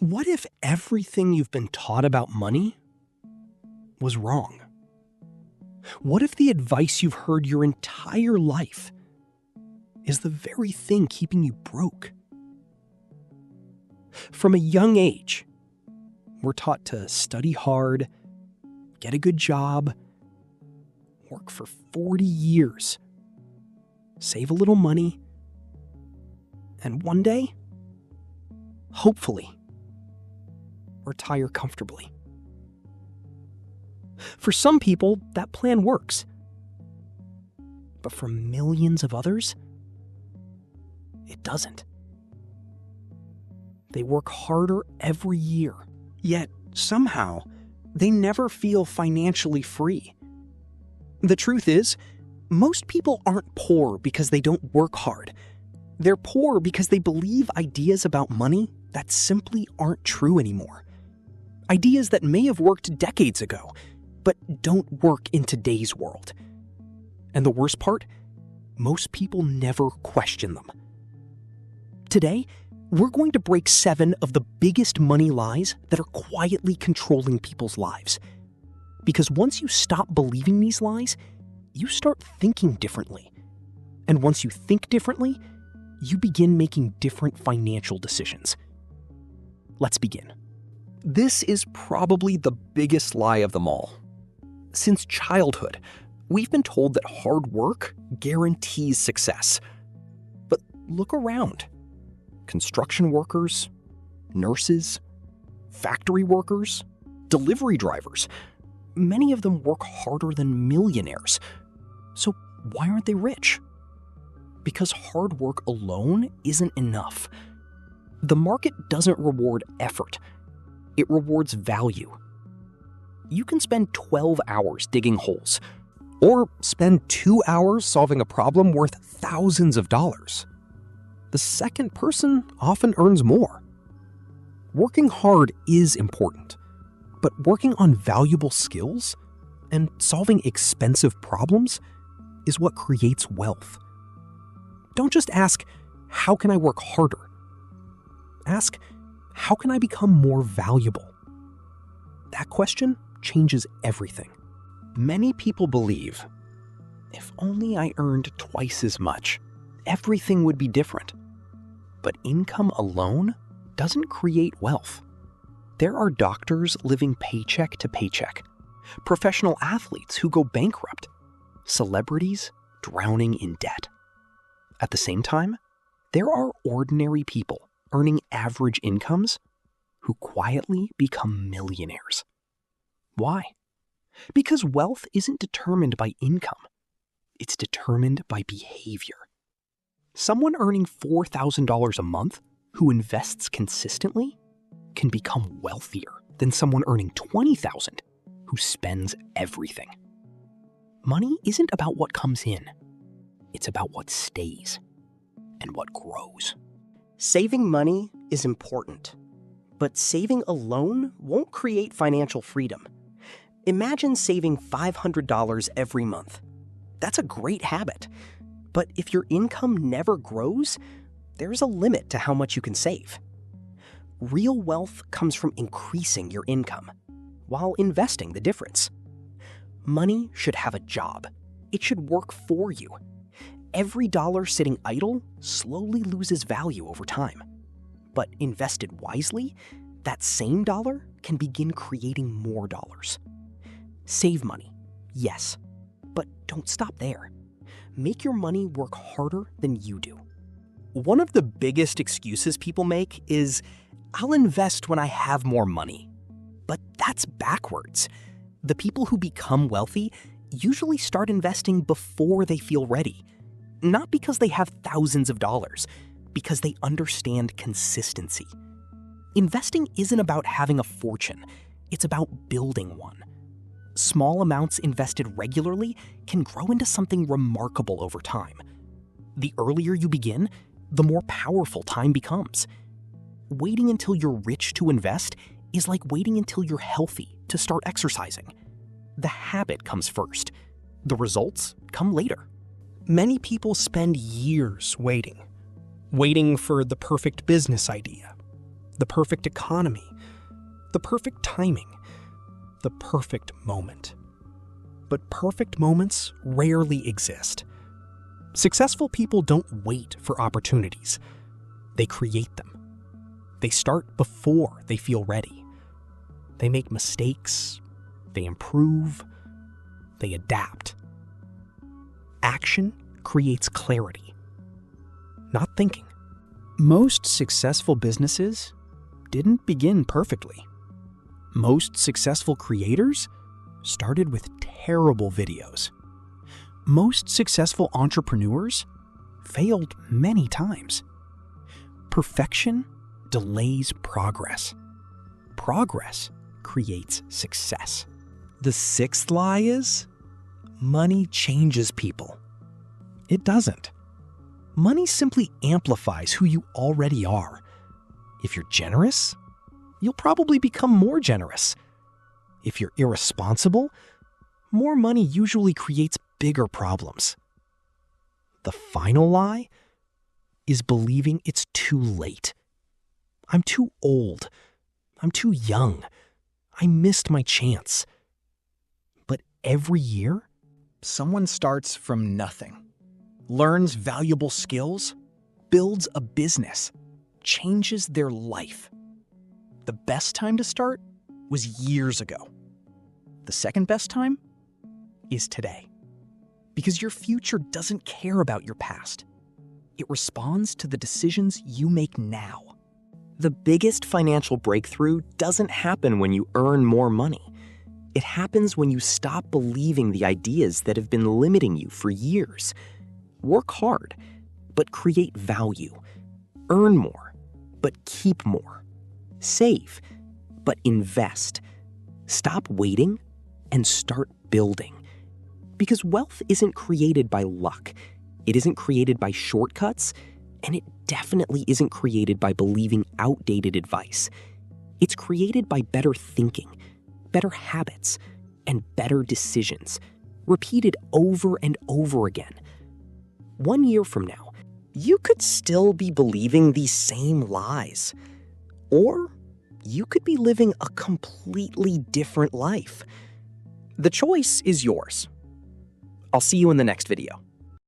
What if everything you've been taught about money was wrong? What if the advice you've heard your entire life is the very thing keeping you broke? From a young age, we're taught to study hard, get a good job, work for 40 years, save a little money, and one day, hopefully, retire comfortably. For some people, that plan works. But for millions of others, it doesn't. They work harder every year, yet somehow they never feel financially free. The truth is, most people aren't poor because they don't work hard. They're poor because they believe ideas about money that simply aren't true anymore. Ideas that may have worked decades ago, but don't work in today's world. And the worst part, most people never question them. Today, we're going to break 7 of the biggest money lies that are quietly controlling people's lives. Because once you stop believing these lies, you start thinking differently. And once you think differently, you begin making different financial decisions. Let's begin. This is probably the biggest lie of them all. Since childhood, we've been told that hard work guarantees success. But look around. Construction workers, nurses, factory workers, delivery drivers, many of them work harder than millionaires. So why aren't they rich? Because hard work alone isn't enough. The market doesn't reward effort. It rewards value. You can spend 12 hours digging holes, or spend 2 hours solving a problem worth thousands of dollars. The second person often earns more. Working hard is important, but working on valuable skills and solving expensive problems is what creates wealth. Don't just ask, how can I work harder? Ask, how can I become more valuable? That question changes everything. Many people believe, if only I earned twice as much, everything would be different. But income alone doesn't create wealth. There are doctors living paycheck to paycheck, professional athletes who go bankrupt, celebrities drowning in debt. At the same time, there are ordinary people earning average incomes who quietly become millionaires. Why? Because wealth isn't determined by income. It's determined by behavior. Someone earning $4,000 a month who invests consistently can become wealthier than someone earning $20,000 who spends everything. Money isn't about what comes in. It's about what stays and what grows. Saving money is important, but saving alone won't create financial freedom. Imagine saving $500 every month. That's a great habit. But if your income never grows, there's a limit to how much you can save. Real wealth comes from increasing your income while investing the difference. Money should have a job. It should work for you. Every dollar sitting idle slowly loses value over time. But invested wisely, that same dollar can begin creating more dollars. Save money, yes, but don't stop there. Make your money work harder than you do. One of the biggest excuses people make is, I'll invest when I have more money. But that's backwards. The people who become wealthy usually start investing before they feel ready. Not because they have thousands of dollars, because they understand consistency. Investing isn't about having a fortune, it's about building one. Small amounts invested regularly can grow into something remarkable over time. The earlier you begin, the more powerful time becomes. Waiting until you're rich to invest is like waiting until you're healthy to start exercising. The habit comes first. The results come later. Many people spend years waiting for the perfect business idea, the perfect economy, the perfect timing, the perfect moment. But perfect moments rarely exist. Successful people don't wait for opportunities. They create them. They start before they feel ready. They make mistakes. They improve. They adapt. Action creates clarity, not thinking. Most successful businesses didn't begin perfectly. Most successful creators started with terrible videos. Most successful entrepreneurs failed many times. Perfection delays progress. Progress creates success. The sixth lie is, money changes people. It doesn't. Money simply amplifies who you already are. If you're generous, you'll probably become more generous. If you're irresponsible, more money usually creates bigger problems. The final lie is believing it's too late. I'm too old. I'm too young. I missed my chance. But every year, someone starts from nothing, learns valuable skills, builds a business, changes their life. The best time to start was years ago. The second best time is today. Because your future doesn't care about your past. It responds to the decisions you make now. The biggest financial breakthrough doesn't happen when you earn more money. It happens when you stop believing the ideas that have been limiting you for years. Work hard, but create value. Earn more, but keep more. Save, but invest. Stop waiting and start building. Because wealth isn't created by luck. It isn't created by shortcuts, and it definitely isn't created by believing outdated advice. It's created by better thinking, better habits, and better decisions, repeated over and over again. 1 year from now, you could still be believing these same lies. Or you could be living a completely different life. The choice is yours. I'll see you in the next video.